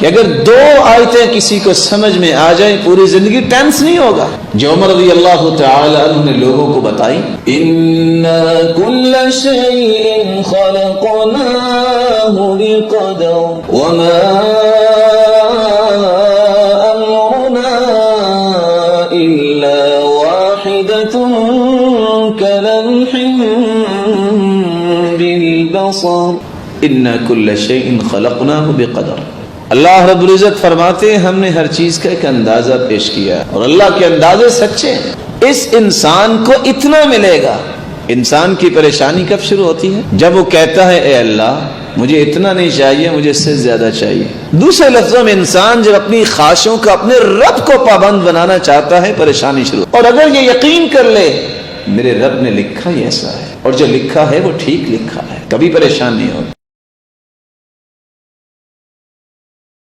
کہ اگر دو آیتیں کسی کو سمجھ میں آ جائیں پوری زندگی ٹینس نہیں ہوگا. جو عمر رضی اللہ تعالی عنہ نے لوگوں کو بتائی اِنَّا كُلَّ شَيْءٍ خَلَقْنَاهُ بِقَدَرٍ وَمَا أَمْرُنَا إِلَّا وَاحِدَةٌ كَلَمْحٍ بِالْبَصَرِ اِنَّا كُلَّ شَيْءٍ خَلَقْنَاهُ بِقَدَرٍ. اللہ رب العزت فرماتے ہیں ہم نے ہر چیز کا ایک اندازہ پیش کیا اور اللہ کے اندازے سچے ہیں. اس انسان کو اتنا ملے گا. انسان کی پریشانی کب شروع ہوتی ہے؟ جب وہ کہتا ہے اے اللہ مجھے اتنا نہیں چاہیے، مجھے اس سے زیادہ چاہیے. دوسرے لفظوں میں انسان جب اپنی خواہشوں کا اپنے رب کو پابند بنانا چاہتا ہے پریشانی شروع. اور اگر یہ یقین کر لے میرے رب نے لکھا ہی ایسا ہے اور جو لکھا ہے وہ ٹھیک لکھا ہے، کبھی پریشان نہیں ہوگا.